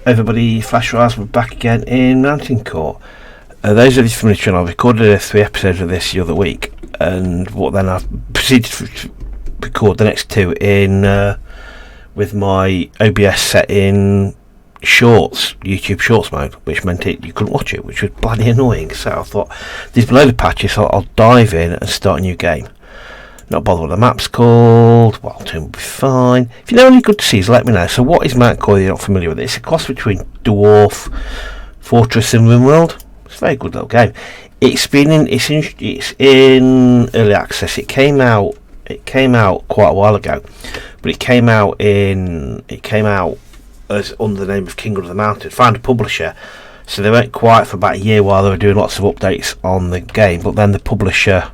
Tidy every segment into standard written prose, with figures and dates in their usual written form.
everybody, Flash Rise, we're back again in Mountaincore. Those of you from the channel, I recorded 3 episodes of this the other week, and then I've proceeded to record the next 2 in with my OBS set in Shorts, YouTube Shorts mode, which meant you couldn't watch it, which was bloody annoying. So I thought, these below the patches, so I'll dive in and start a new game. Not bother what the map's called. Wild Tomb will be fine. If you know any good seas, let me know. So what is Mountaincore if you're not familiar with it? It's a cross between Dwarf, Fortress and RimWorld. It's a very good little game. It's in early access. It came out quite a while ago, but it came out as under the name of Kingdom of the Mountain. Found a publisher, so they went quiet for about a year while they were doing lots of updates on the game. But then the publisher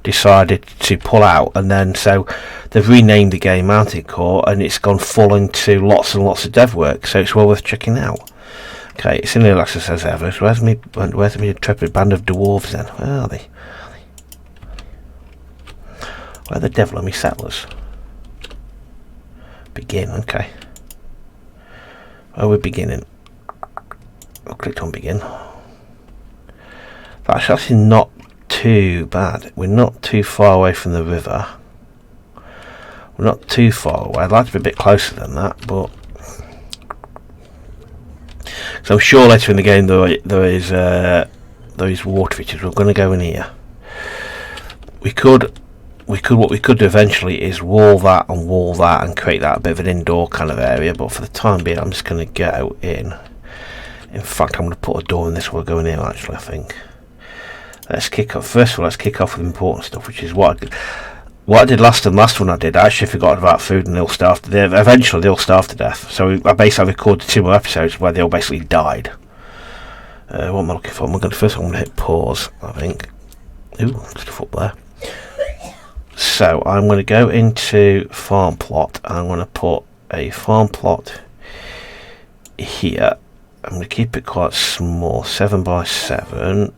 decided to pull out, and then so they've renamed the game Mountaincore, and it's gone full into lots and lots of dev work, so it's well worth checking out. Okay, it's in early access as ever. So where's me intrepid band of dwarves then? Where are they? Where the devil are me settlers? Begin, okay. Where are we beginning? I clicked on begin. That's actually not too bad. We're not too far away from the river. We're not too far away. I'd like to be a bit closer than that, but so I'm sure later in the game there is water features. We're going to go in here. What we could do eventually is wall that and create that a bit of an indoor kind of area. But for the time being, I'm just going to go in. In fact, I'm going to put a door in this while going in. Actually, I think. Let's kick off. First of all, let's kick off with important stuff, which is what I did last one I did. I actually forgot about food, and they'll starve. Eventually, they'll starve to death. So I basically recorded 2 more episodes where they all basically died. What am I looking for? I'm going to hit pause. I think. Ooh, stuff up there. So I'm going to go into farm plot. I'm going to put a farm plot here. I'm going to keep it quite small, 7 by 7.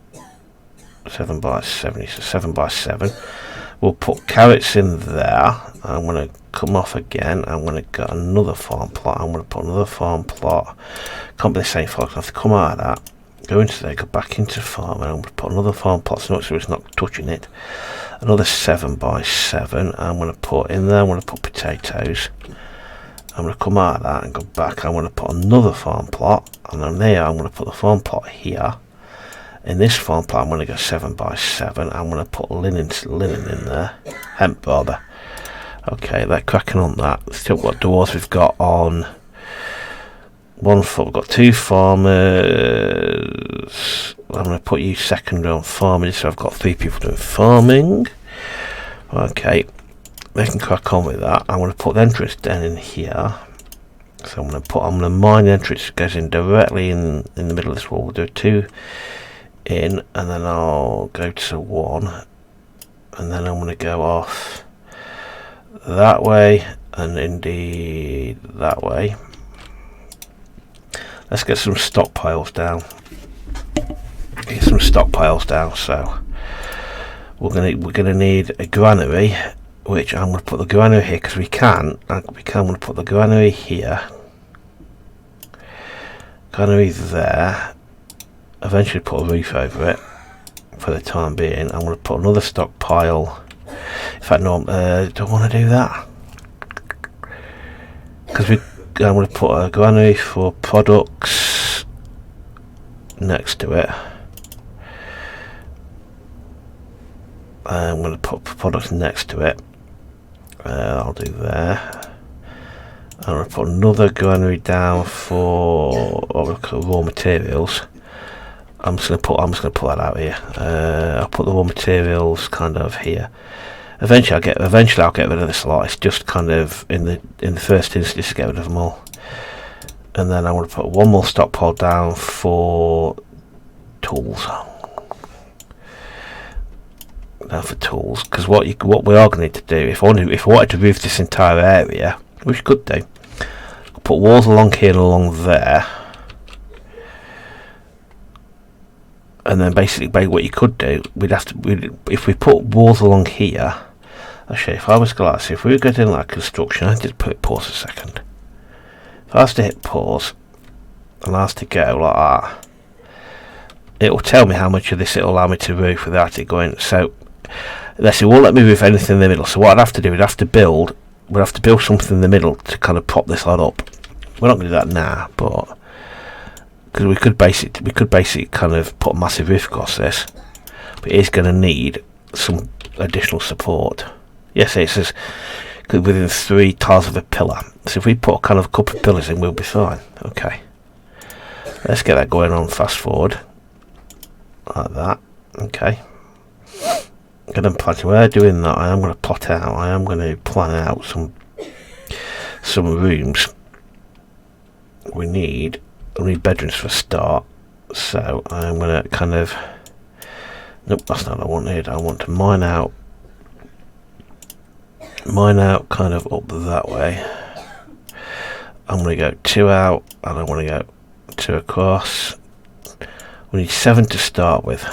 7 by 7, so 7 by 7. We'll put carrots in there. I'm going to come off again. I'm going to get another farm plot. I'm going to put another farm plot. Can't be the same farm. I have to come out of that, go into there, go back into farm, and I'm going to put another farm plot so it's not touching it. Another 7 by 7. I'm going to put in there. I'm going to put potatoes. I'm going to come out of that and go back. I'm going to put another farm plot, and then there I'm going to put the farm plot here. In this farm plot, I'm going to go 7 by 7. I'm going to put linen in there, hemp rather. Okay, they're cracking on that. Still, what dwarves we've got on one foot. We've got 2 farmers. I'm going to put you secondary on farming, so I've got 3 people doing farming. Okay, they can crack on with that. I'm going to put the entrance down in here. So I'm going to mine the entrance that goes in directly in the middle of this wall. We'll do 2 in, and then I'll go to 1, and then I'm going to go off that way, and indeed that way. Let's get some stockpiles down. So we're gonna need a granary, which I'm going to put the granary here because we can. I'm going to put the granary here, granary there. Eventually put a roof over it. For the time being, I'm going to put another stockpile. In fact, no, don't want to do that because I'm going to put a granary for products next to it. I'm going to put products next to it. I'll do there. I'm going to put another granary down for raw materials. I'm just going to put that out here. I'll put the raw materials kind of here. Eventually I'll get rid of this lot. It's just kind of in the first instance to get rid of them all. And then I want to put one more stockpile down for tools. Because what we are going to need to do, if I wanted to roof this entire area, which we could do, I'll put walls along here and along there. And then basically what you could do, if we put walls along here, actually if I was going to, if we were going like construction, I just put pause a second. If I was to hit pause, allows to go like that, it will tell me how much of this it will allow me to roof without it going. So it won't let me roof anything in the middle. So what I'd have to do, we'd have to build something in the middle to kind of prop this lot up. We're not going to do that now, but because we could basically kind of put a massive roof across this, but it is going to need some additional support. Yes, it says within 3 tiles of a pillar. So if we put kind of a couple of pillars in, we'll be fine. Okay, let's get that going on. Fast forward like that. Okay, get them planting. While they're doing that, I am going to plan out some rooms. We need bedrooms for a start, so I'm going to kind of, nope, that's not what I wanted. I want to mine out kind of up that way. I'm going to go 2 out, and I want to go 2 across. We need 7 to start with,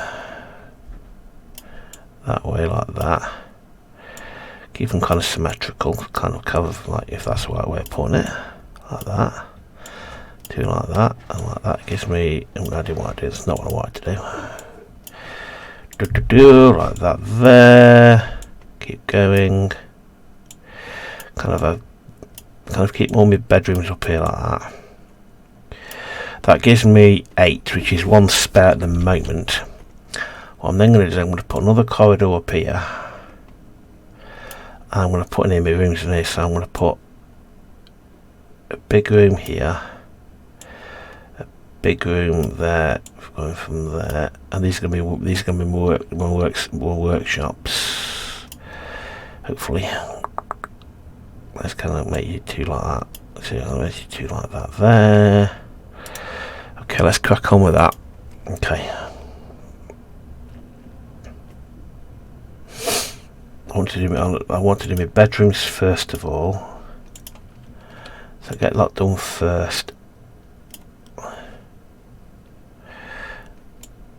that way, like that. Keep them kind of symmetrical, kind of like, if that's the right way of putting it, like that. 2 like that, and like that. Gives me, I'm going to do what I do, it's not what I want to do. Like that there. Keep going. Kind of keep all my bedrooms up here like that. That gives me 8, which is 1 spare at the moment. What I'm then going to do is I'm going to put another corridor up here. I'm going to put in my rooms in here, so I'm going to put a big room here, a big room there, going from there, and these are going to be more workshops. Hopefully, let's kind of make you 2 like that. See, I'll make you 2 like that there. Okay, let's crack on with that. Okay. I want to do my bedrooms first of all. So get that done first,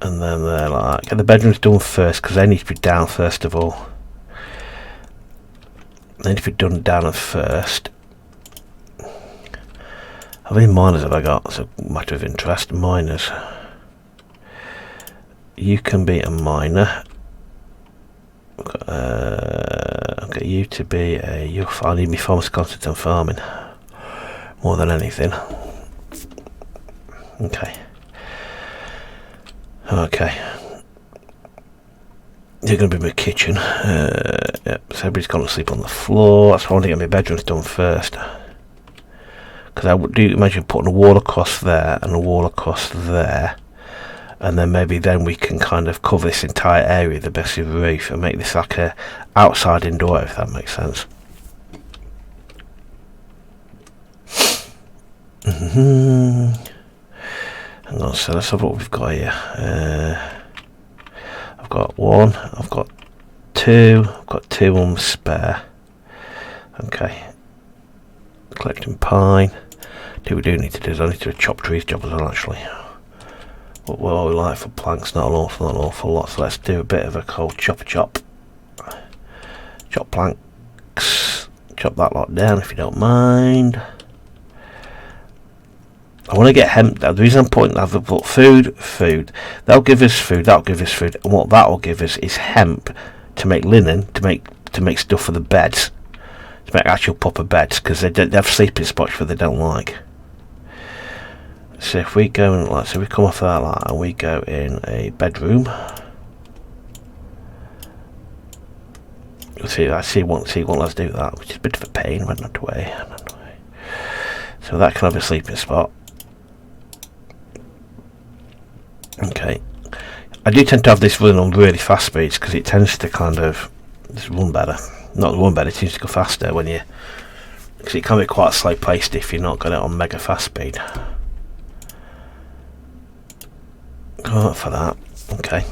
and then they're like, get the bedrooms done first because they need to be down first of all. They need to be done down first. How many miners have I got? It's a matter of interest. Miners. You can be a miner. I've got you to be a. I need me farmers concentrate on farming more than anything. Okay. You're going to be my kitchen. Yep. So everybody's gone to sleep on the floor. That's why I want to get my bedrooms done first. Because I would do imagine putting a wall across there and a wall across there, and then maybe we can kind of cover this entire area with the best of the roof and make this like a outside indoor, if that makes sense. Hang on, so let's have what we've got here. I've got 1, I've got 2, I've got 2 on the spare. Okay. Collecting pine. We do need to do is I need to chop trees job as well, actually. What we like for planks, not an awful lot. So let's do a bit of a cold chop. Chop planks. Chop that lot down if you don't mind. I want to get hemp. The reason I'm putting that, I've put food. That'll give us food. And what that will give us is hemp to make linen, to make stuff for the beds, to make actual proper beds, because they have sleeping spots where they don't like. So if we go and we come off that light and we go in a bedroom. I see one. Let's do that, which is a bit of a pain. Run that away. So that can have a sleeping spot. Okay, I do tend to have this run on really fast speeds because it tends to kind of just run better. Not run better, it seems to go faster when you, because it can be quite slow paced if you're not got it on mega fast speed. Go out for that. Okay.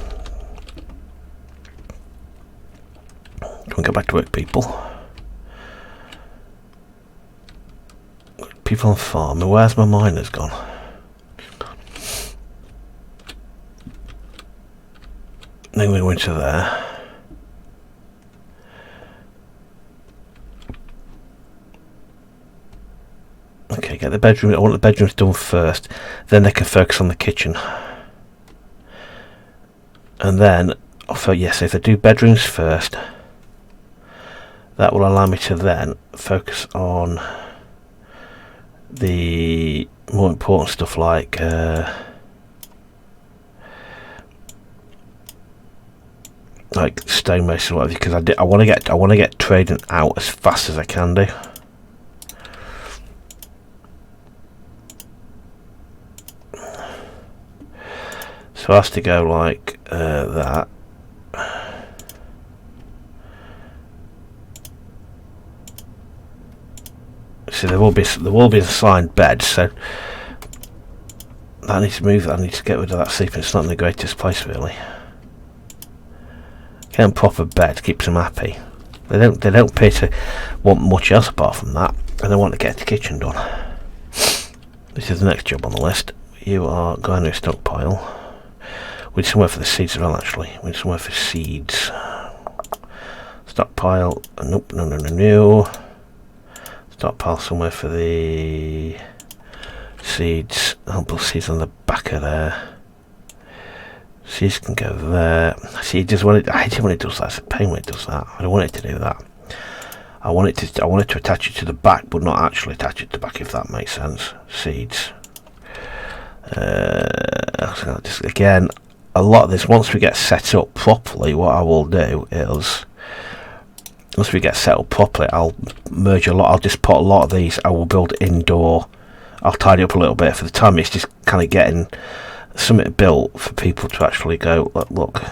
Can we go back to work, people? People on farm. Where's my miners gone? Then we went to there. Get the bedroom. I want the bedrooms done first. Then they can focus on the kitchen. And then, yes, if they do bedrooms first, that will allow me to then focus on the more important stuff like stonemason or whatever, because I want to get trading out as fast as I can do. So it has to go like that. So there will be assigned beds. So I need to move. I need to get rid of that sleeping. It's not in the greatest place really. Getting proper bed keeps them happy. They don't appear to want much else apart from that, and they want to get the kitchen done. This is the next job on the list. You are going to stockpile. We need somewhere for the seeds as well, actually. We need somewhere for seeds. Stockpile. Nope, no. Stockpile somewhere for the seeds. I'll put seeds on the back of there. Seeds can go there. See, it does what it. I hate it when it does that. It's a pain when it does that. I don't want it to do that. I want it to attach it to the back, but not actually attach it to the back, if that makes sense. Seeds. Just again. A lot of this, once we get set up properly, what I will do is, once we get set up properly, I'll merge a lot. I'll just put a lot of these. I will build indoor. I'll tidy up a little bit. For the time, it's just kind of getting something built for people to actually go, look,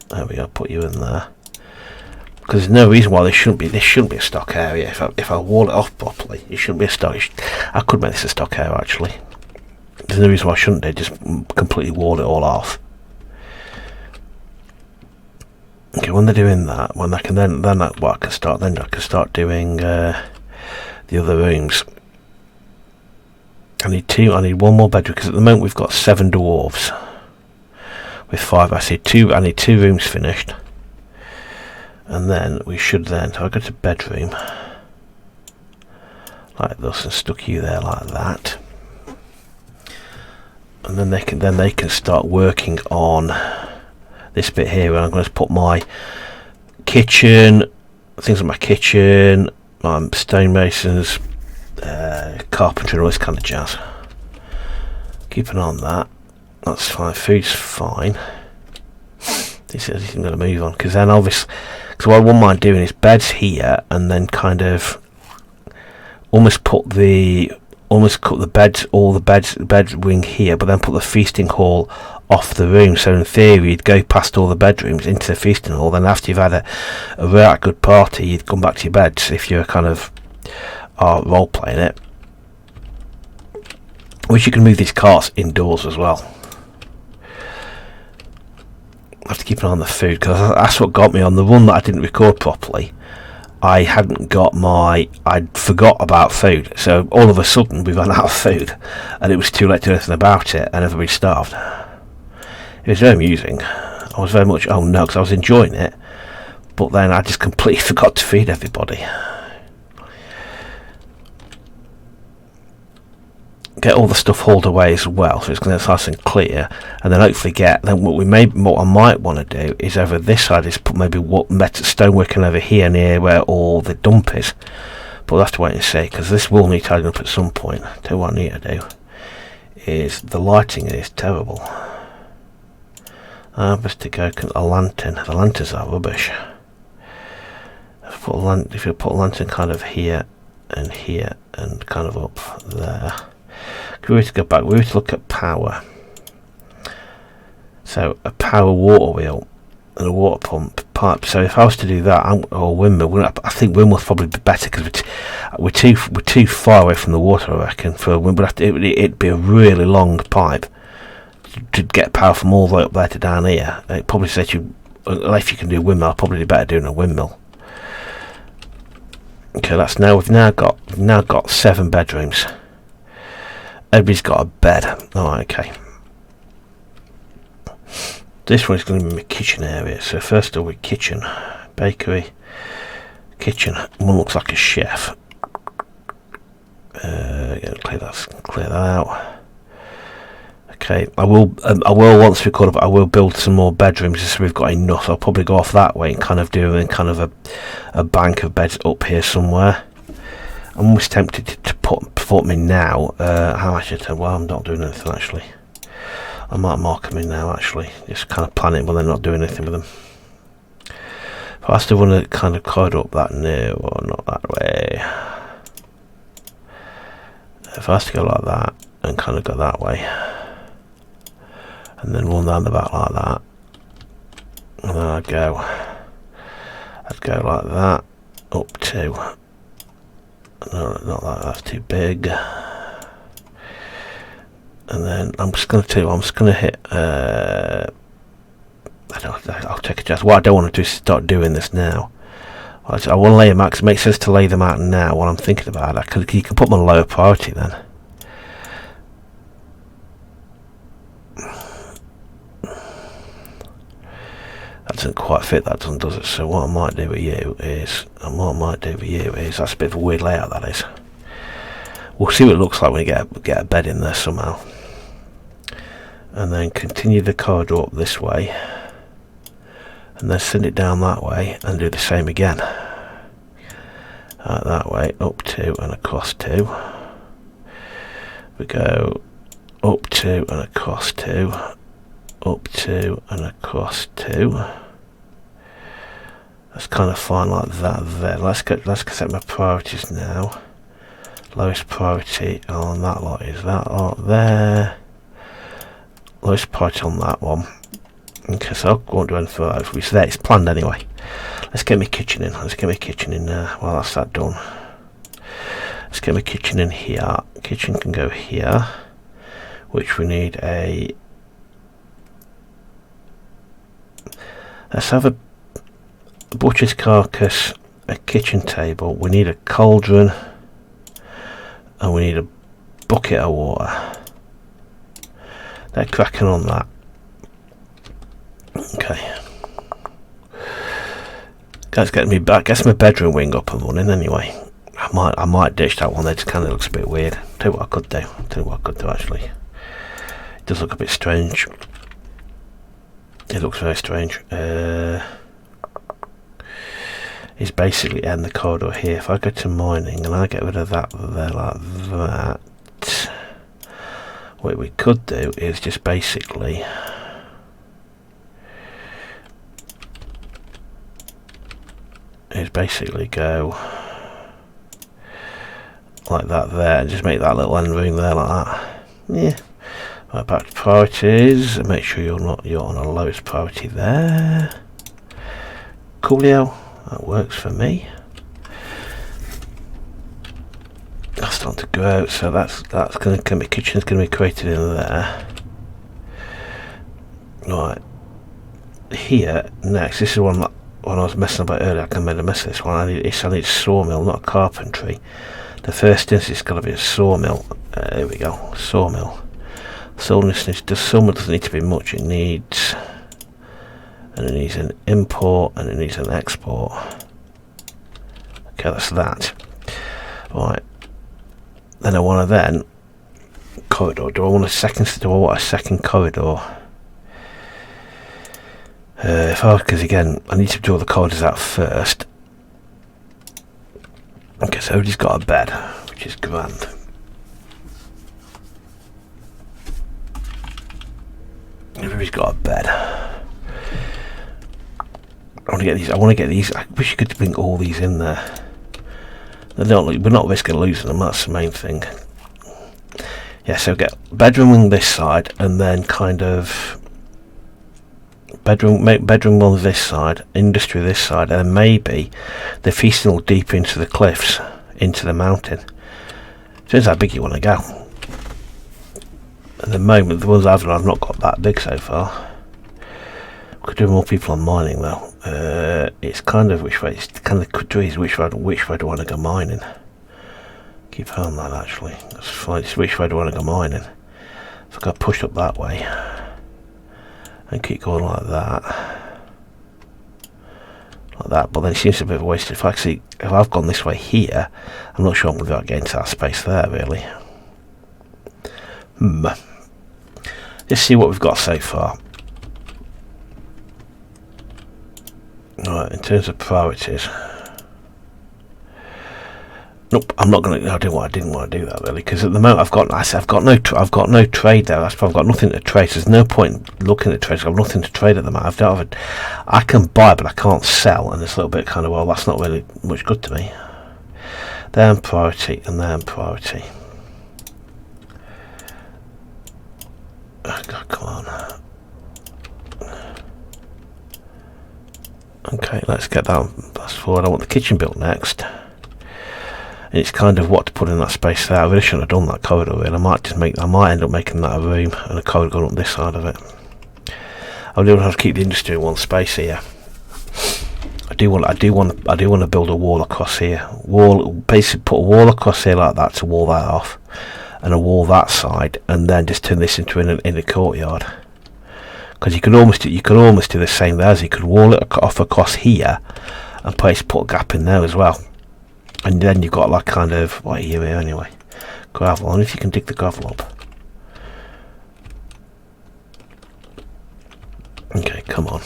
there we go, put you in there. Because there's no reason why this shouldn't be a stock area. If I wall it off properly, it shouldn't be a stock. I could make this a stock area actually. There's no reason why I shouldn't do. Just completely wall it all off. Okay, when they're doing that, when I can I can start doing the other rooms. I need one more bedroom, because at the moment we've got 7 dwarves with 5. I need 2 rooms finished, and then we should so I go to bedroom like this and stuck you there like that, and then they can start working on this bit here, and I'm going to put my kitchen, things like my kitchen, my stonemasons, carpentry, and all this kind of jazz. Keep an eye on that. That's fine. Food's fine. This is going to move on, because then obviously, because what I wouldn't mind doing is beds here, and then kind of almost cut the bed wing here, but then put the feasting hall off the room. So in theory, you'd go past all the bedrooms into the feasting hall. Then after you've had a right good party, you'd come back to your beds if you're kind of role playing it. Which you can move these carts indoors as well. I have to keep an eye on the food, because that's what got me on the one that I didn't record properly. I I'd forgot about food, so all of a sudden we ran out of food, and it was too late to do anything about it, and everybody starved. It was very amusing. I was very much, oh no, because I was enjoying it, but then I just completely forgot to feed everybody. Get all the stuff hauled away as well, so it's going to nice and clear, and then hopefully what I might want to do is over this side is put maybe stoneworking over here near where all the dump is, but we'll have to wait and see, because this will need tidying up at some point. So what I need to do is, the lighting is terrible. Just to go a lantern. The lanterns are rubbish. If you put a lantern kind of here and here and kind of up there. We were to go back, we were to look at power. So a power water wheel and a water pump pipe. So if I was to do that, or windmill, I think windmill's probably be better, because we're too far away from the water, I reckon. For a windmill, it'd be a really long pipe to get power from all the way up there to down here. It probably says if you can do a windmill, I'll probably do better doing a windmill. Okay, we've now got 7 bedrooms. Everybody's got a bed. Alright, okay. This one is going to be my kitchen area. So first of all, kitchen, bakery, kitchen. One looks like a chef. Clear that out. Okay, I will once we caught up, I will build some more bedrooms just so we've got enough. I'll probably go off that way and kind of do kind of a bank of beds up here somewhere. I'm almost tempted to put them in now. How I should, well, I'm not doing anything actually. I might mark them in now actually, just kind of plan it when they're not doing anything with them. If I still want to kind of corridor up that new, or not that way. If I was to go like that and kind of go that way, and then one down the back like that, and then I'd go like that up to, no, not that, that's too big. And then I'm just going to hit, I'll take a chance. What I don't want to do is start doing this now. I want to lay them out, because it makes sense to lay them out now while I'm thinking about it, because you can put them on lower priority then. That doesn't quite fit, that doesn't, does it? So what I might do with you is, that's a bit of a weird layout, that is. We'll see what it looks like when we get a bed in there somehow. And then continue the corridor up this way, and then send it down that way and do the same again. That way, up 2 and across 2. We go up 2 and across 2, up 2 and across 2. That's kind of fine like that there. Let's set my priorities now. Lowest priority on that lot is that lot there. Lowest priority on that one. Okay, so I won't do anything for that. It's there, it's planned anyway. Let's get my kitchen in. Well, that's that done. Let's get my kitchen in here. Kitchen can go here, which we need a. Let's have a butcher's carcass, a kitchen table. We need a cauldron, and we need a bucket of water. They're cracking on that. Okay. Let's get me back. Get my bedroom wing up and running anyway. I might ditch that one. That just kind of looks a bit weird. Tell you what I could do. Actually, it does look a bit strange. It looks very strange. It's basically end the corridor here. If I go to mining and I get rid of that there like that, what we could do is just basically go like that there and just make that little end ring there like that. Yeah. Right, back to priorities and make sure you're on the lowest priority there. Coolio, that works for me. That's starting to grow, so that's going to come. Kitchen's going to be created in there. Right here next. This is one that when I was messing about earlier, I made a mess of this one. I need a sawmill, not a carpentry. The first instance is going to be a sawmill. Here we go, sawmill. Sawmill doesn't need to be much. It needs an import and it needs an export. Okay, that's that. Right. Then I want to corridor. Do I want a second corridor? Because again, I need to draw the corridors out first. Okay, so everybody's got a bed, which is grand. Everybody's got a bed. I want to get these. I wish you could bring all these in there. We're not risking losing them. That's the main thing. Yeah, so get bedroom on this side, and then kind of bedroom on this side, industry this side, and then maybe the feasting all deep into the cliffs, into the mountain. Depends how big you want to go. At the moment, the ones I've not got that big so far. We could do more people on mining though. It's kind of which way. It's kind of trees. Which way do I want to go mining? Keep an eye on that actually. That's fine. It's which way do I want to go mining? If I got pushed up that way and keep going like like that. But then it seems a bit of a waste. If I've gone this way here, I'm not sure I'm going to get into that space there really. Let's see what we've got so far. Right, in terms of priorities. Nope, I'm not going to. I didn't want to do that really, because at the moment I've got no trade there. I've got nothing to trade. So there's no point looking at trades. I've nothing to trade at the moment. I can buy, but I can't sell, and it's a little bit kind of, well, that's not really much good to me. Then priority, and then priority. Oh God, come on. Okay, let's get that fast forward. I want the kitchen built next. And it's kind of what to put in that space there. I really shouldn't have done that corridor really. I might end up making that a room and a corridor going up this side of it. I do want to keep the industry in one space here. I do want to build a wall across here. Basically put a wall across here like that to wall that off, and a wall that side, and then just turn this into an inner courtyard. Because you could almost do the same there. As you could wall it off across here, and put a gap in there as well. And then you've got like kind of, what are you here anyway? Gravel. I wonder if you can dig the gravel up. Okay, come on.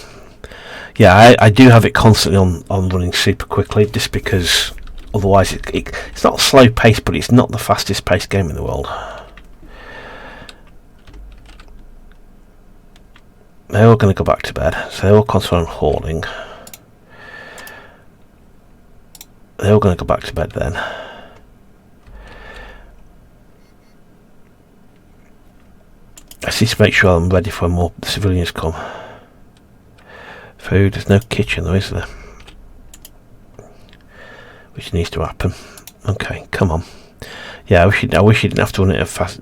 Yeah, I do have it constantly on running super quickly, just because otherwise it's not slow paced, but it's not the fastest paced game in the world. They're all going to go back to bed, so they're all concentrating on hauling. They're all going to go back to bed then. I need to make sure I'm ready for when more civilians come. Food, there's no kitchen though, is there? Which needs to happen. Okay, come on. Yeah, I wish you didn't have to run it at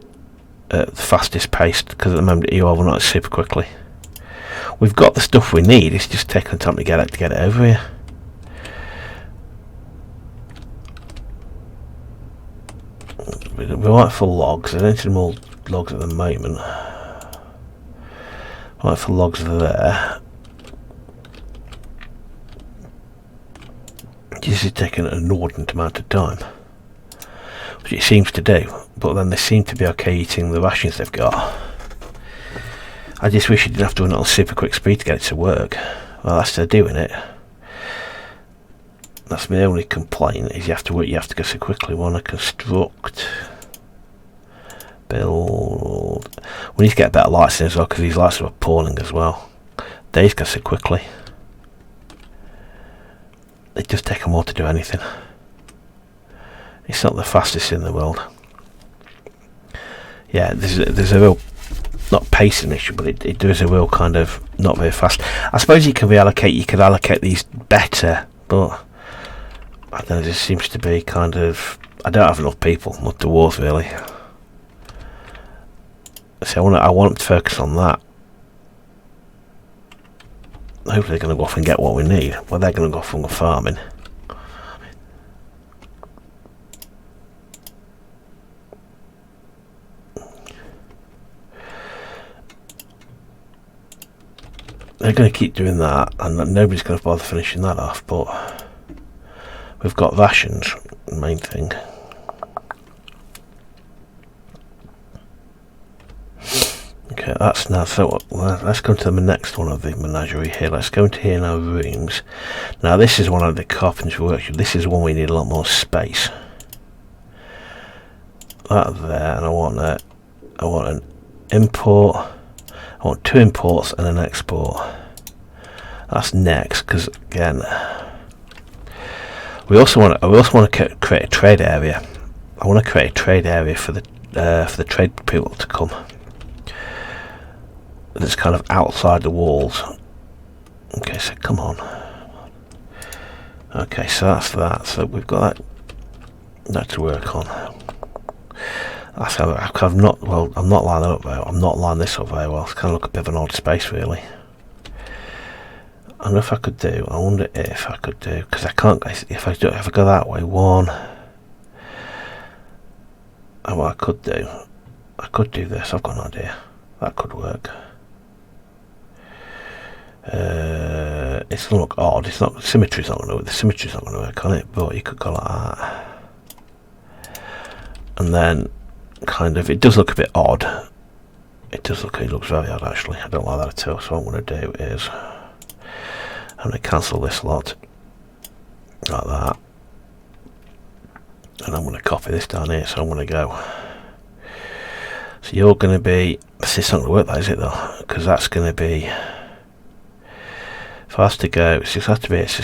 the fastest pace, because at the moment you are running it super quickly. We've got the stuff we need, it's just taking time to get it over here. We're right for logs. I don't need more logs at the moment. Right for logs there. This is taking an inordinate amount of time, which it seems to do. But then they seem to be okay eating the rations they've got. I just wish you didn't have to run it on super quick speed to get it to work. Well, that's they're doing it. That's my only complaint, is you have to go so quickly. Want to construct, build. We need to get better lights in as well, because these lights are appalling as well. Days go so quickly. It just takes them more to do anything. It's not the fastest in the world. Yeah, there's a real, not pacing issue, but it is a real kind of not very fast. I suppose you could allocate these better, but I don't know, it just seems to be kind of, I don't have enough people, not dwarves really. So I want them to focus on that. Hopefully they're going to go off and get what we need. Well, they're going to go off and go farming. They're going to keep doing that, and nobody's going to bother finishing that off, but we've got rations, the main thing. Okay, that's now, so let's go to the next one of the menagerie here. Let's go into here in our rooms. Now this is one of the carpentry workshop. This is one we need a lot more space. That there, and I want an import. I want 2 imports and an export. That's next, because again, I also want to create a trade area. I want to create a trade area for the trade people to come. That's kind of outside the walls. Okay, so come on. Okay, so that's that. So we've got that to work on. That's how I'm not lining up very well. I'm not lining this up very well. It's kind of look a bit of an odd space really. I wonder if I could do. I wonder if I could do, because I can't. If I go that way, one. Oh, what I could do. I could do this. I've got an idea. That could work. it's gonna look odd. It's not, symmetry's not gonna work. The symmetry's not gonna work on it, but you could go like that. And then kind of, it does look a bit odd. It looks very odd actually. I don't like that at all. So what I'm gonna do is I'm gonna cancel this lot like that. And I'm gonna copy this down here, so I'm gonna go. So you're gonna be, this is not gonna work, that is it though? Because that's gonna be, if I has to go, it's just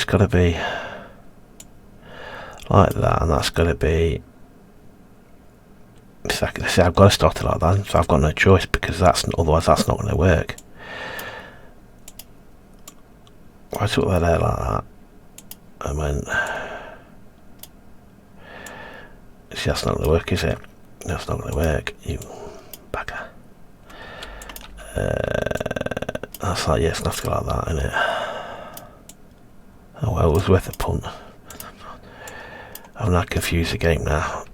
gotta be like that, and that's gotta be, see, I've got to start it like that, so I've got no choice, because otherwise that's not going to work. I took that out like that, and then, see, that's not going to work, is it? That's not going to work, you bagger. That's like, yeah, it's going to have to go like that, isn't it? Oh well, it was worth a punt. I've now confused the game now.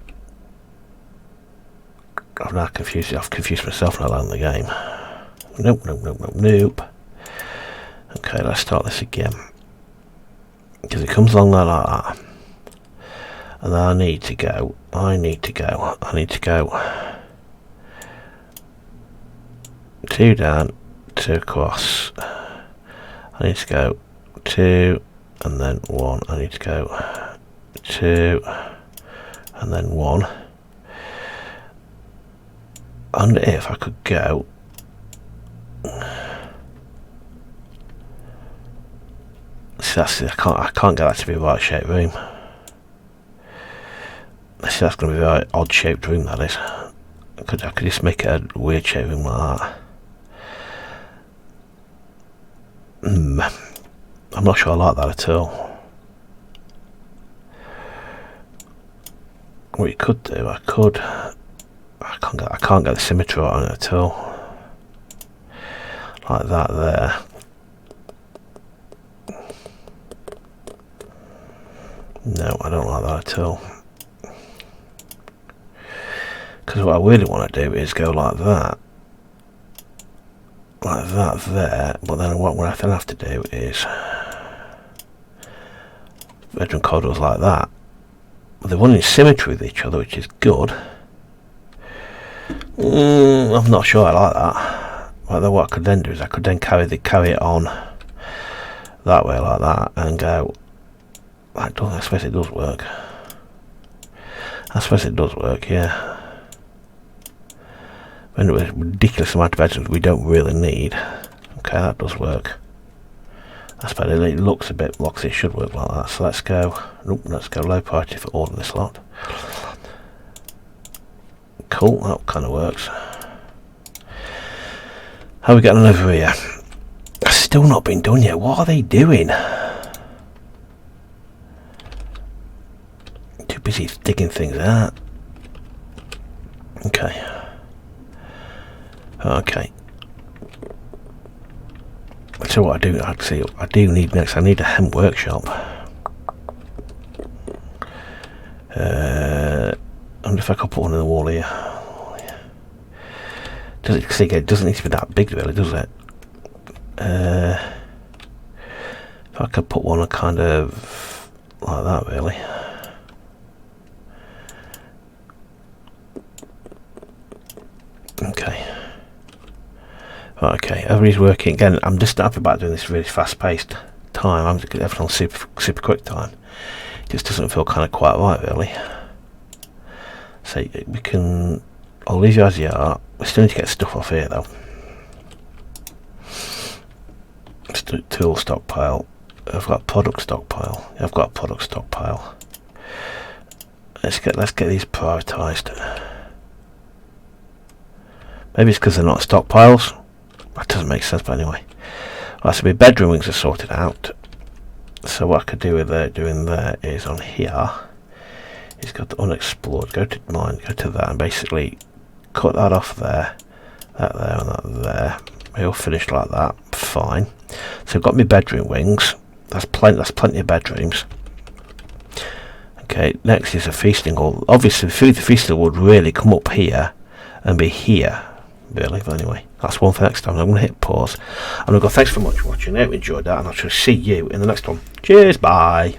I've confused myself now in the game. Nope. Okay, let's start this again. Because it comes along like that. And then I need to go 2 down, 2 across. I need to go 2 and then 1. I need to go 2 and then 1. And if I could go see, I can't get that to be a right shaped room. See, that's going to be a very odd shaped room, that is. I could just make it a weird shaped room like that. I'm not sure I like that at all. What you could do, I can't get the symmetry right on it at all. Like that there. No, I don't like that at all. Because what I really want to do is go like that there, but then what I then have to do is bedroom corridors like that. But they're one in symmetry with each other, which is good. I'm not sure I like that. But then what I could then do is I could then carry it on that way like that and go. I suppose it does work. Yeah. When it was a ridiculous amount of bedrooms we don't really need. Okay, that does work. That's better. It looks a bit like it should work like that. So let's go. Nope, let's go low priority for all of this lot. Cool, that kind of works. How are we getting on over here? Still not been done yet. What are they doing? Too busy digging things out. Okay. So what I do need next. I need a hemp workshop. I wonder if I could put one in the wall here. It doesn't need to be that big, really, does it? If I could put one kind of like that, really. Okay, everybody's working again. I'm just happy about doing this really fast-paced time. I'm just everything on super quick time. It just doesn't feel kind of quite right, really. So we can. I'll leave you as you are. We still need to get stuff off here, though. Tool stockpile. I've got product stockpile. I've got a product stockpile. Let's get these prioritised. Maybe it's because they're not stockpiles. That doesn't make sense, but anyway. Right, so my bedroom wings are sorted out. So what I could do with doing there is on here. It's got the unexplored. Go to mine. Go to that, and basically cut that off there. That there and that there. They all finished like that. Fine. So I've got my bedroom wings. That's plenty of bedrooms. Okay. Next is a feasting hall. Obviously, the feasting hall would really come up here and be here. really. But anyway, that's one for next time. I'm going to hit pause. I'm going to go, thanks for much for watching. I hope you enjoyed that, and I'll see you in the next one. Cheers, bye.